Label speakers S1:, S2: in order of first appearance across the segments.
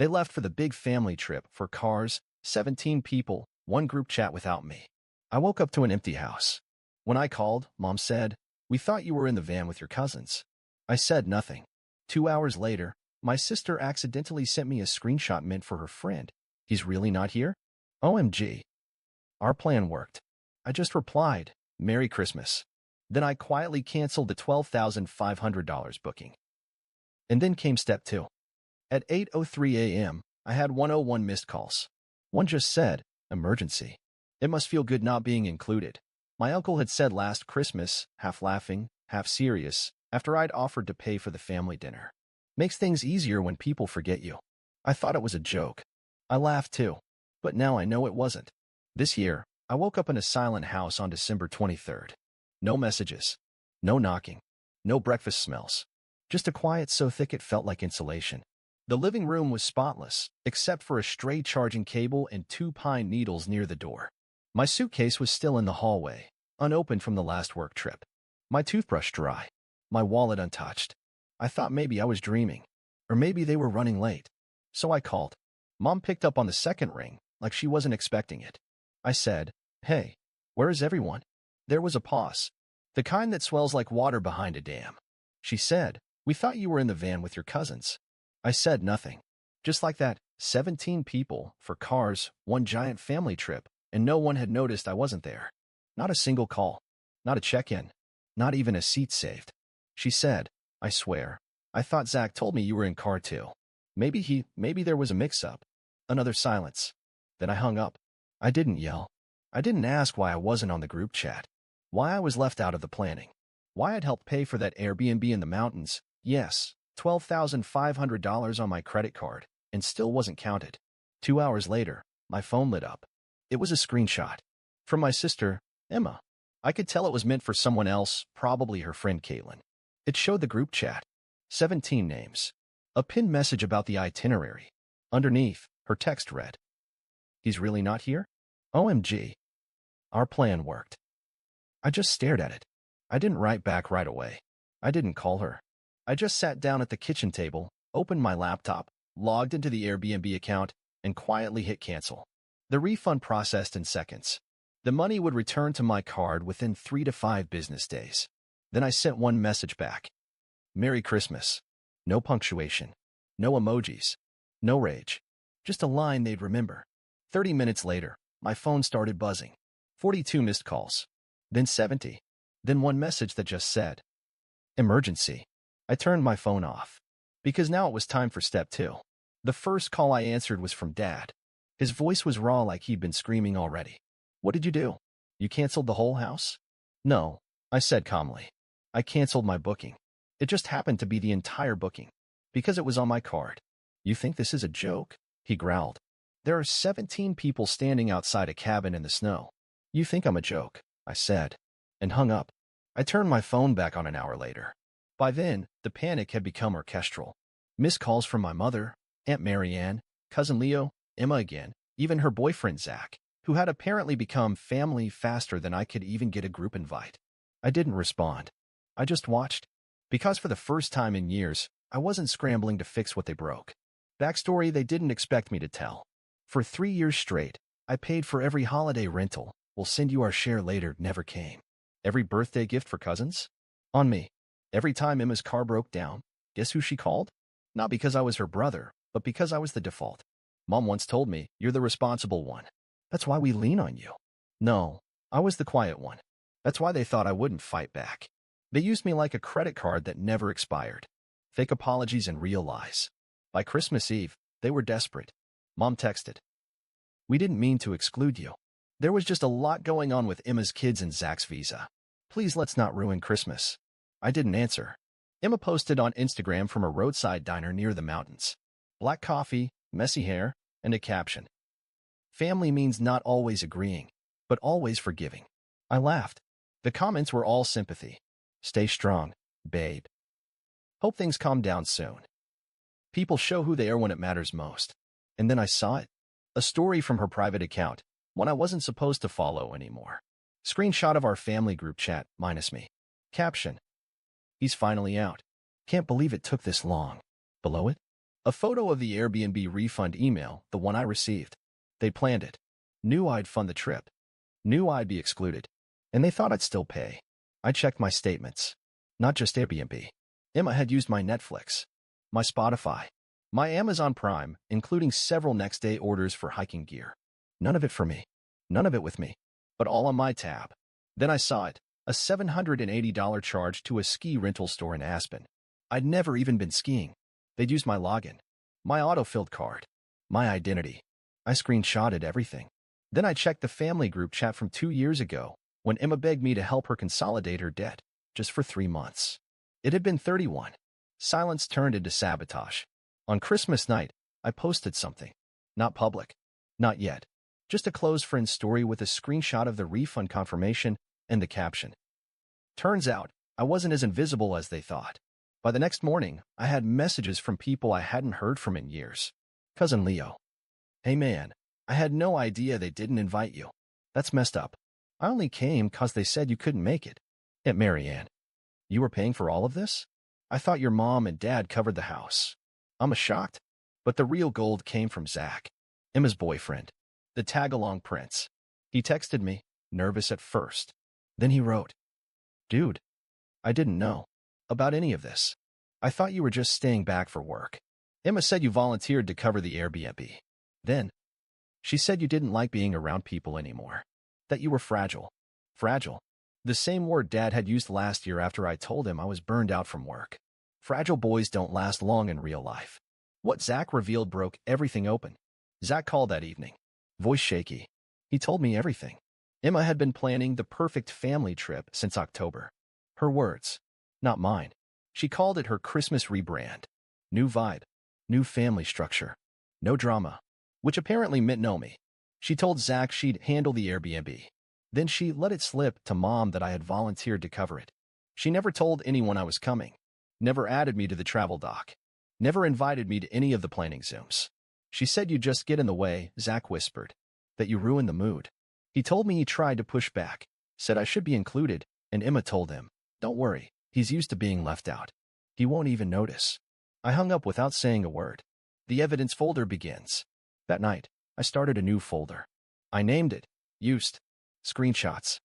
S1: They left for the big family trip for cars, 17 people, one group chat without me. I woke up to an empty house. When I called, Mom said, "We thought you were in the van with your cousins." I said nothing. 2 hours later, my sister accidentally sent me a screenshot meant for her friend. "He's really not here?" OMG. Our plan worked. I just replied, "Merry Christmas." Then I quietly canceled the $12,500 booking. And then came step 2. At 8:03 a.m., I had 101 missed calls. One just said, "Emergency." It must feel good not being included. My uncle had said last Christmas, half laughing, half serious, after I'd offered to pay for the family dinner. Makes things easier when people forget you. I thought it was a joke. I laughed too. But now I know it wasn't. This year, I woke up in a silent house on December 23rd. No messages. No knocking. No breakfast smells. Just a quiet so thick it felt like insulation. The living room was spotless, except for a stray charging cable and 2 pine needles near the door. My suitcase was still in the hallway, unopened from the last work trip. My toothbrush dry. My wallet untouched. I thought maybe I was dreaming. Or maybe they were running late. So I called. Mom picked up on the second ring, like she wasn't expecting it. I said, "Hey, where is everyone?" There was a pause. The kind that swells like water behind a dam. She said, "We thought you were in the van with your cousins." I said nothing. Just like that, 17 people, for cars, one giant family trip, and no one had noticed I wasn't there. Not a single call. Not a check-in. Not even a seat saved. She said, "I swear, I thought Zach told me you were in car too. Maybe there was a mix-up." Another silence. Then I hung up. I didn't yell. I didn't ask why I wasn't on the group chat. Why I was left out of the planning. Why I'd helped pay for that Airbnb in the mountains. Yes, $12,500 on my credit card, and still wasn't counted. 2 hours later, my phone lit up. It was a screenshot. From my sister, Emma. I could tell it was meant for someone else, probably her friend Caitlin. It showed the group chat. 17 names. A pinned message about the itinerary. Underneath, her text read, "He's really not here? OMG. Our plan worked." I just stared at it. I didn't write back right away. I didn't call her. I just sat down at the kitchen table, opened my laptop, logged into the Airbnb account, and quietly hit cancel. The refund processed in seconds. The money would return to my card within 3 to 5 business days. Then I sent one message back. "Merry Christmas." No punctuation. No emojis. No rage. Just a line they'd remember. 30 minutes later, my phone started buzzing. 42 missed calls. Then 70. Then one message that just said, "Emergency." I turned my phone off. Because now it was time for step 2. The first call I answered was from Dad. His voice was raw like he'd been screaming already. "What did you do? You canceled the whole house?" "No," I said calmly. "I canceled my booking. It just happened to be the entire booking. Because it was on my card." "You think this is a joke?" he growled. "There are 17 people standing outside a cabin in the snow. You think I'm a joke," I said, and hung up. I turned my phone back on an hour later. By then, the panic had become orchestral. Missed calls from my mother, Aunt Marianne, Cousin Leo, Emma again, even her boyfriend Zach, who had apparently become family faster than I could even get a group invite. I didn't respond. I just watched. Because for the first time in years, I wasn't scrambling to fix what they broke. Backstory they didn't expect me to tell. For 3 years straight, I paid for every holiday rental. "We'll send you our share later" never came. Every birthday gift for cousins? On me. Every time Emma's car broke down, guess who she called? Not because I was her brother, but because I was the default. Mom once told me, "You're the responsible one. That's why we lean on you." No, I was the quiet one. That's why they thought I wouldn't fight back. They used me like a credit card that never expired. Fake apologies and real lies. By Christmas Eve, they were desperate. Mom texted, "We didn't mean to exclude you. There was just a lot going on with Emma's kids and Zach's visa. Please let's not ruin Christmas." I didn't answer. Emma posted on Instagram from a roadside diner near the mountains. Black coffee, messy hair, and a caption. "Family means not always agreeing, but always forgiving." I laughed. The comments were all sympathy. "Stay strong, babe. Hope things calm down soon. People show who they are when it matters most." And then I saw it. A story from her private account, one I wasn't supposed to follow anymore. Screenshot of our family group chat, minus me. Caption. "He's finally out. Can't believe it took this long." Below it, A photo of the Airbnb refund email, the one I received. They planned it. Knew I'd fund the trip. Knew I'd be excluded. And they thought I'd still pay. I checked my statements. Not just Airbnb. Emma had used my Netflix, my Spotify, my Amazon Prime, including several next-day orders for hiking gear. None of it for me. None of it with me. But all on my tab. Then I saw it. A $780 charge to a ski rental store in Aspen. I'd never even been skiing. They'd used my login, my autofilled card, my identity. I screenshotted everything. Then I checked the family group chat from 2 years ago when Emma begged me to help her consolidate her debt, just for 3 months. It had been 31. Silence turned into sabotage. On Christmas night, I posted something. Not public. Not yet. Just a close friend story with a screenshot of the refund confirmation and the caption. Turns out, I wasn't as invisible as they thought. By the next morning, I had messages from people I hadn't heard from in years. Cousin Leo. Hey man, I had no idea they didn't invite you. That's messed up. I only came 'cause they said you couldn't make it. Aunt Marianne. You were paying for all of this? I thought your mom and dad covered the house. I'm shocked. But the real gold came from Zach, Emma's boyfriend, the tag-along prince. He texted me, nervous at first. Then he wrote, Dude, I didn't know about any of this. I thought you were just staying back for work. Emma said you volunteered to cover the Airbnb. Then, she said you didn't like being around people anymore. That you were fragile. Fragile. The same word Dad had used last year after I told him I was burned out from work. Fragile boys don't last long in real life. What Zach revealed broke everything open. Zach called that evening, voice shaky. He told me everything. Emma had been planning the perfect family trip since October. Her words, not mine. She called it her Christmas rebrand. New vibe, new family structure, no drama, which apparently meant no me. She told Zach she'd handle the Airbnb. Then she let it slip to Mom that I had volunteered to cover it. She never told anyone I was coming, never added me to the travel doc, never invited me to any of the planning Zooms. She said you just get in the way, Zach whispered, that you ruin the mood. He told me he tried to push back, said I should be included, and Emma told him, don't worry, he's used to being left out. He won't even notice. I hung up without saying a word. The evidence folder begins. That night, I started a new folder. I named it, Used. Screenshots.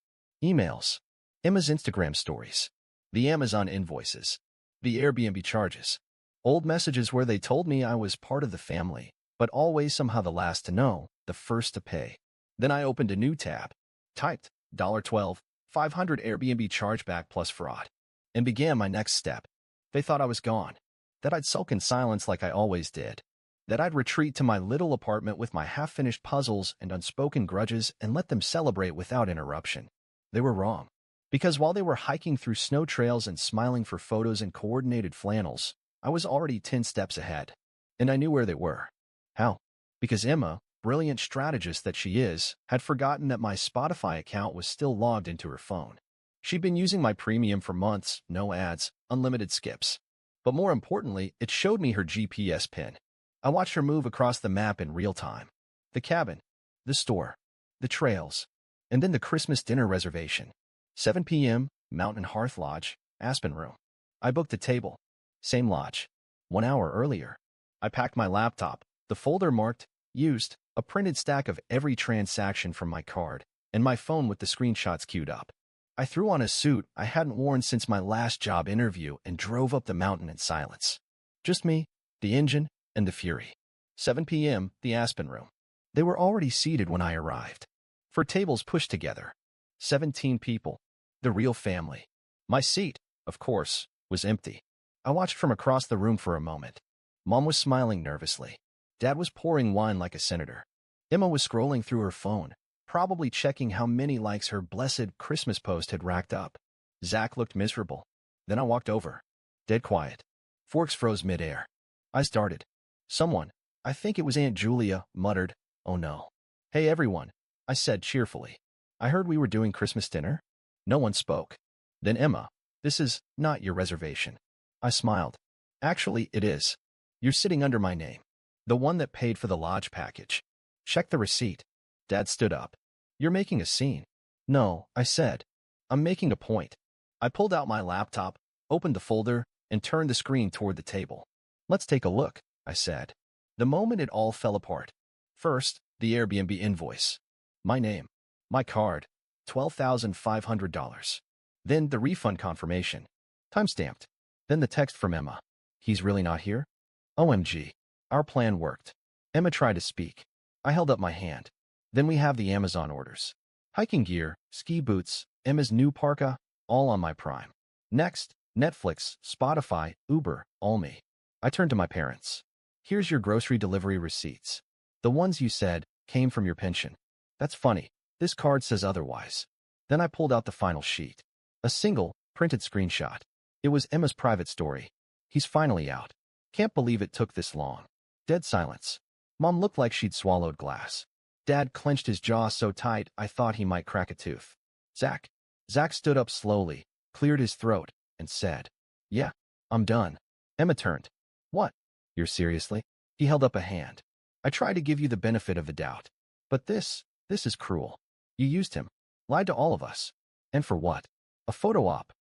S1: Emails. Emma's Instagram stories. The Amazon invoices. The Airbnb charges. Old messages where they told me I was part of the family, but always somehow the last to know, the first to pay. Then I opened a new tab, typed $12, 500 Airbnb chargeback plus fraud, and began my next step. They thought I was gone, that I'd sulk in silence like I always did, that I'd retreat to my little apartment with my half-finished puzzles and unspoken grudges and let them celebrate without interruption. They were wrong. Because while they were hiking through snow trails and smiling for photos and coordinated flannels, I was already 10 steps ahead. And I knew where they were. How? Because Emma, brilliant strategist that she is, had forgotten that my Spotify account was still logged into her phone. She'd been using my premium for months, no ads, unlimited skips. But more importantly, it showed me her GPS pin. I watched her move across the map in real time. The cabin, the store, the trails, and then the Christmas dinner reservation. 7 p.m., Mountain Hearth Lodge, Aspen Room. I booked a table. Same lodge. 1 hour earlier. I packed my laptop, the folder marked, Used, a printed stack of every transaction from my card, and my phone with the screenshots queued up. I threw on a suit I hadn't worn since my last job interview and drove up the mountain in silence. Just me, the engine, and the Fury. 7 p.m., the Aspen Room. They were already seated when I arrived. 4 tables pushed together. 17 people. The real family. My seat, of course, was empty. I watched from across the room for a moment. Mom was smiling nervously. Dad was pouring wine like a senator. Emma was scrolling through her phone, probably checking how many likes her blessed Christmas post had racked up. Zach looked miserable. Then I walked over. Dead quiet. Forks froze midair. I started. Someone, I think it was Aunt Julia, muttered, "Oh no." "Hey everyone," I said cheerfully. "I heard we were doing Christmas dinner." No one spoke. Then Emma, "This is not your reservation." I smiled. "Actually, it is. You're sitting under my name. The one that paid for the lodge package. Check the receipt." Dad stood up. "You're making a scene." "No," I said. "I'm making a point." I pulled out my laptop, opened the folder, and turned the screen toward the table. "Let's take a look." I said. The moment it all fell apart. First, the Airbnb invoice. My name. My card. $12,500. Then the refund confirmation. Time-stamped. Then the text from Emma. He's really not here? OMG. Our plan worked. Emma tried to speak. I held up my hand. Then we have the Amazon orders. Hiking gear, ski boots, Emma's new parka, all on my Prime. Next, Netflix, Spotify, Uber, all me. I turned to my parents. Here's your grocery delivery receipts. The ones you said came from your pension. That's funny. This card says otherwise. Then I pulled out the final sheet. A single, printed screenshot. It was Emma's private story. He's finally out. Can't believe it took this long. Dead silence. Mom looked like she'd swallowed glass. Dad clenched his jaw so tight I thought he might crack a tooth. Zach. Zach stood up slowly, cleared his throat, and said, "Yeah, I'm done." Emma turned. "What? You're seriously?" He held up a hand. "I try to give you the benefit of the doubt. But this is cruel. You used him. Lied to all of us. And for what? A photo op."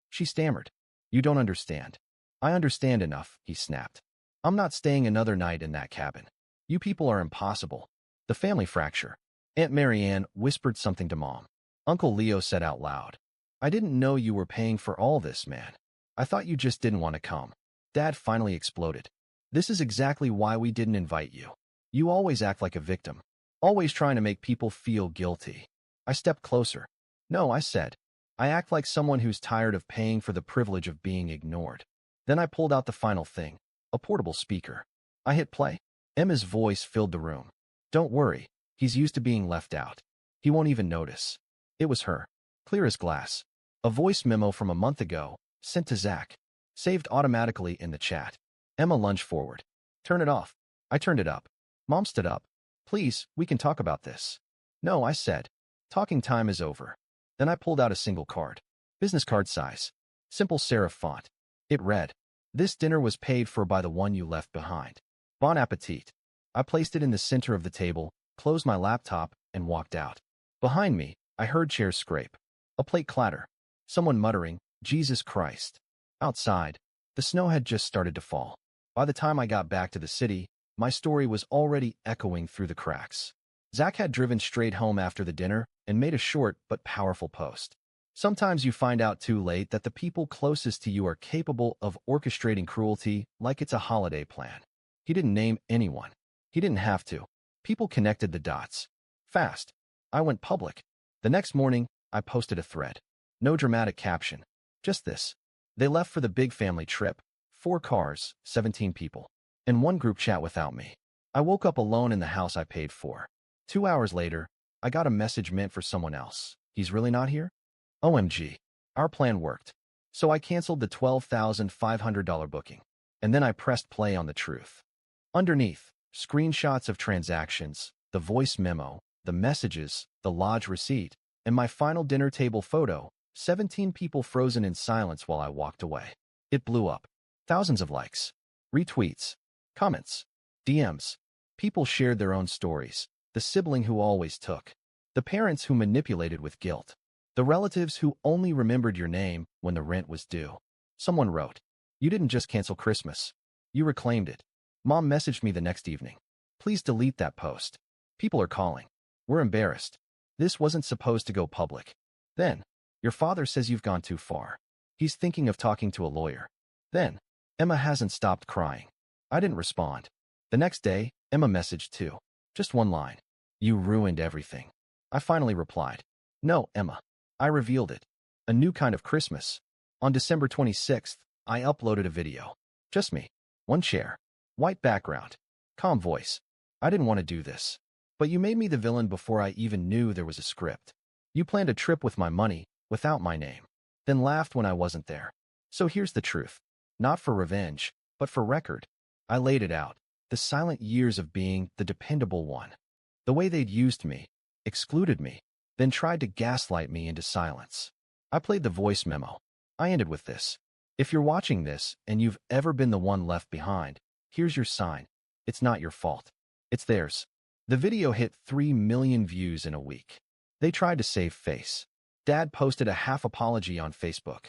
S1: She stammered. "You don't understand." "I understand enough," he snapped. "I'm not staying another night in that cabin. You people are impossible. The family fracture." Aunt Marianne whispered something to Mom. Uncle Leo said out loud, "I didn't know you were paying for all this, man. I thought you just didn't want to come." Dad finally exploded. "This is exactly why we didn't invite you. You always act like a victim, always trying to make people feel guilty." I stepped closer. "No," I said. "I act like someone who's tired of paying for the privilege of being ignored." Then I pulled out the final thing, a portable speaker. I hit play. Emma's voice filled the room. "Don't worry, he's used to being left out. He won't even notice." It was her, clear as glass. A voice memo from a month ago, sent to Zach, saved automatically in the chat. Emma lunged forward. "Turn it off." I turned it up. Mom stood up. "Please, we can talk about this." "No," I said. "Talking time is over." Then I pulled out a single card. Business card size. Simple serif font. It read, "This dinner was paid for by the one you left behind. Bon appetit." I placed it in the center of the table, closed my laptop, and walked out. Behind me, I heard chairs scrape. A plate clatter. Someone muttering, "Jesus Christ." Outside, the snow had just started to fall. By the time I got back to the city, my story was already echoing through the cracks. Zach had driven straight home after the dinner and made a short but powerful post. Sometimes you find out too late that the people closest to you are capable of orchestrating cruelty like it's a holiday plan. He didn't name anyone. He didn't have to. People connected the dots. Fast. I went public. The next morning, I posted a thread. No dramatic caption. Just this. They left for the big family trip. 4 cars, 17 people. And one group chat without me. I woke up alone in the house I paid for. 2 hours later, I got a message meant for someone else. "He's really not here?" OMG. Our plan worked. So I canceled the $12,500 booking. And then I pressed play on the truth. Underneath, screenshots of transactions, the voice memo, the messages, the lodge receipt, and my final dinner table photo, 17 people frozen in silence while I walked away. It blew up. Thousands of likes, retweets, comments, DMs. People shared their own stories. The sibling who always took. The parents who manipulated with guilt. The relatives who only remembered your name when the rent was due. Someone wrote, "You didn't just cancel Christmas. You reclaimed it." Mom messaged me the next evening. "Please delete that post. People are calling. We're embarrassed. This wasn't supposed to go public." Then, "Your father says you've gone too far. He's thinking of talking to a lawyer." Then, "Emma hasn't stopped crying." I didn't respond. The next day, Emma messaged too. Just one line. "You ruined everything." I finally replied, "No, Emma. I revealed it. A new kind of Christmas." On December 26th, I uploaded a video. Just me. One chair. White background. Calm voice. "I didn't want to do this. But you made me the villain before I even knew there was a script. You planned a trip with my money, without my name. Then laughed when I wasn't there. So here's the truth. Not for revenge, but for record. I laid it out. The silent years of being the dependable one. The way they'd used me, excluded me, then tried to gaslight me into silence. I played the voice memo. I ended with this. If you're watching this and you've ever been the one left behind, here's your sign. It's not your fault. It's theirs. The video hit 3 million views in a week. They tried to save face. Dad posted a half apology on Facebook.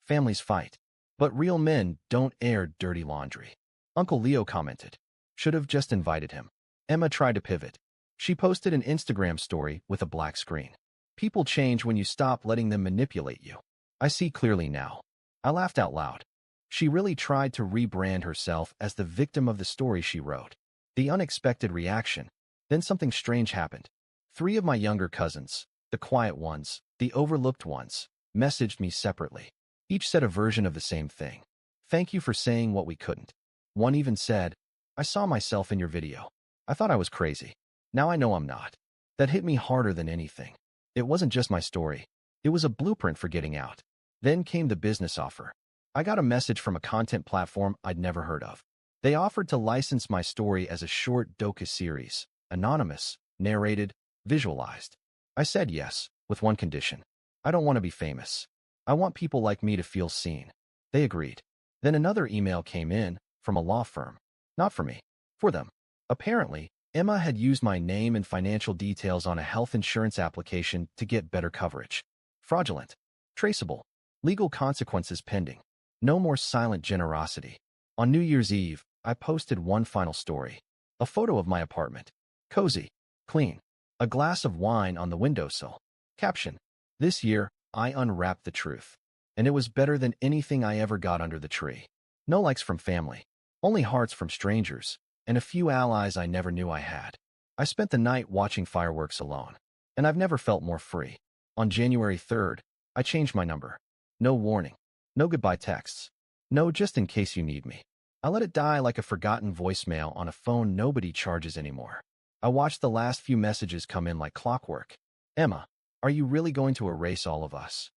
S1: Families fight. But real men don't air dirty laundry. Uncle Leo commented. Should have just invited him. Emma tried to pivot. She posted an Instagram story with a black screen. People change when you stop letting them manipulate you. I see clearly now. I laughed out loud. She really tried to rebrand herself as the victim of the story she wrote. The unexpected reaction. Then something strange happened. 3 of my younger cousins, the quiet ones, the overlooked ones, messaged me separately. Each said a version of the same thing. Thank you for saying what we couldn't. One even said, I saw myself in your video. I thought I was crazy. Now I know I'm not. That hit me harder than anything. It wasn't just my story. It was a blueprint for getting out. Then came the business offer. I got a message from a content platform I'd never heard of. They offered to license my story as a short docu-series, anonymous, narrated, visualized. I said yes, with one condition. I don't want to be famous. I want people like me to feel seen. They agreed. Then another email came in from a law firm. Not for me. For them. Apparently, Emma had used my name and financial details on a health insurance application to get better coverage. Fraudulent. Traceable. Legal consequences pending. No more silent generosity. On New Year's Eve, I posted one final story. A photo of my apartment. Cozy. Clean. A glass of wine on the windowsill. Caption. This year, I unwrapped the truth. And it was better than anything I ever got under the tree. No likes from family. Only hearts from strangers. And a few allies I never knew I had. I spent the night watching fireworks alone. And I've never felt more free. On January 3rd, I changed my number. No warning. No goodbye texts. No just in case you need me. I let it die like a forgotten voicemail on a phone nobody charges anymore. I watched the last few messages come in like clockwork. Emma, are you really going to erase all of us?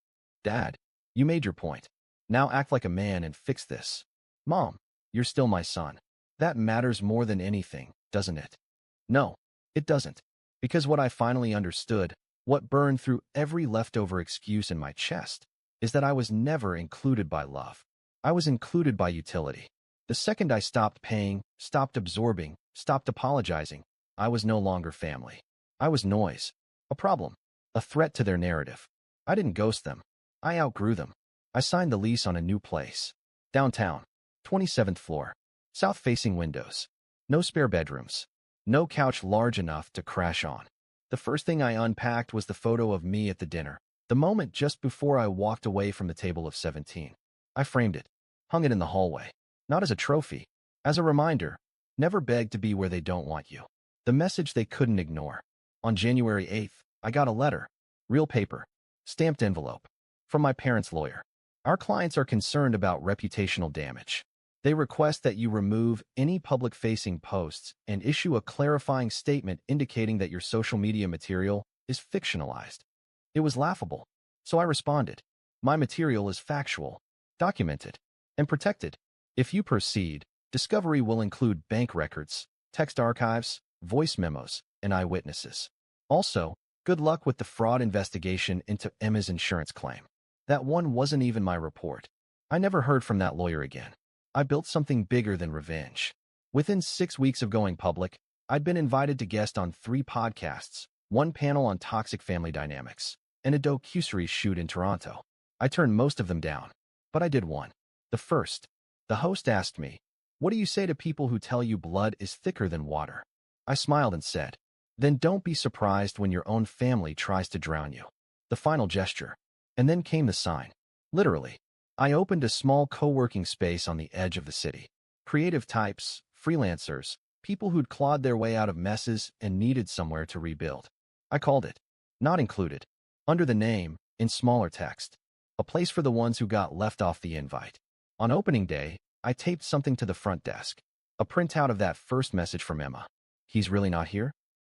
S1: Dad, you made your point. Now act like a man and fix this. Mom, you're still my son. That matters more than anything, doesn't it? No, it doesn't. Because what I finally understood, what burned through every leftover excuse in my chest, is that I was never included by love. I was included by utility. The second I stopped paying, stopped absorbing, stopped apologizing, I was no longer family. I was noise. A problem. A threat to their narrative. I didn't ghost them. I outgrew them. I signed the lease on a new place. Downtown. 27th floor. South-facing windows. No spare bedrooms. No couch large enough to crash on. The first thing I unpacked was the photo of me at the dinner. The moment just before I walked away from the table of 17. I framed it. Hung it in the hallway. Not as a trophy. As a reminder. Never beg to be where they don't want you. The message they couldn't ignore. On January 8th, I got a letter. Real paper. Stamped envelope. From my parents' lawyer. Our clients are concerned about reputational damage. They request that you remove any public-facing posts and issue a clarifying statement indicating that your social media material is fictionalized. It was laughable. So I responded. My material is factual, documented, and protected. If you proceed, discovery will include bank records, text archives, voice memos, and eyewitnesses. Also, good luck with the fraud investigation into Emma's insurance claim. That one wasn't even my report. I never heard from that lawyer again. I built something bigger than revenge. Within 6 weeks of going public, I'd been invited to guest on 3 podcasts, 1 panel on toxic family dynamics, and a docuseries shoot in Toronto. I turned most of them down, but I did one. The first. The host asked me, "What do you say to people who tell you blood is thicker than water?" I smiled and said, "Then don't be surprised when your own family tries to drown you." The final gesture. And then came the sign. Literally. I opened a small co-working space on the edge of the city. Creative types, freelancers, people who'd clawed their way out of messes and needed somewhere to rebuild. I called it Not Included. Under the name, in smaller text. A place for the ones who got left off the invite. On opening day, I taped something to the front desk. A printout of that first message from Emma. He's really not here?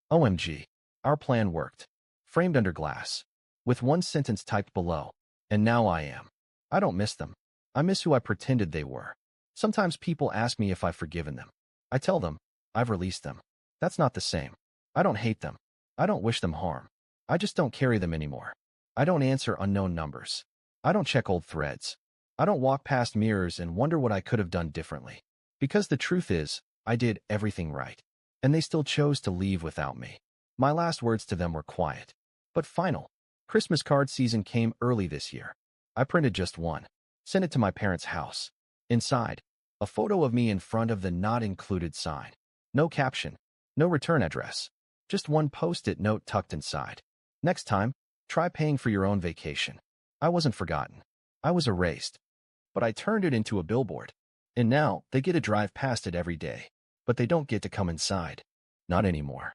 S1: OMG. Our plan worked. Framed under glass. With one sentence typed below. And now I am. I don't miss them. I miss who I pretended they were. Sometimes people ask me if I've forgiven them. I tell them, I've released them. That's not the same. I don't hate them. I don't wish them harm. I just don't carry them anymore. I don't answer unknown numbers. I don't check old threads. I don't walk past mirrors and wonder what I could have done differently. Because the truth is, I did everything right. And they still chose to leave without me. My last words to them were quiet, but final. Christmas card season came early this year. I printed just one. Sent it to my parents' house. Inside, a photo of me in front of the Not Included sign. No caption, no return address, just one post-it note tucked inside. Next time, try paying for your own vacation. I wasn't forgotten. I was erased. But I turned it into a billboard. And now they get to drive past it every day. But they don't get to come inside. Not anymore.